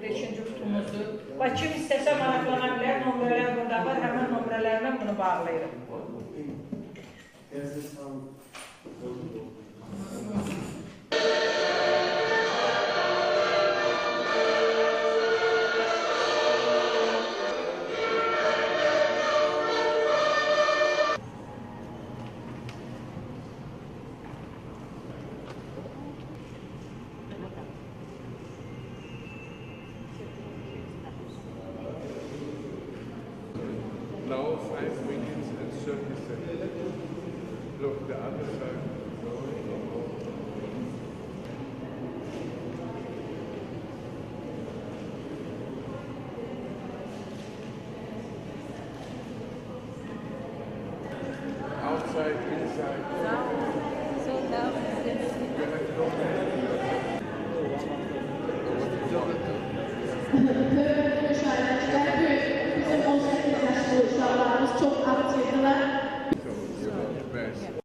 5-ci kutumuzdur. Və kim istəsə maraqlana bilər, nömrələr burada var, həmən nömrələrlə bunu bağlayırıq. Now 5 minutes and 30 seconds. Look, the other side. Outside, inside. So now What you do?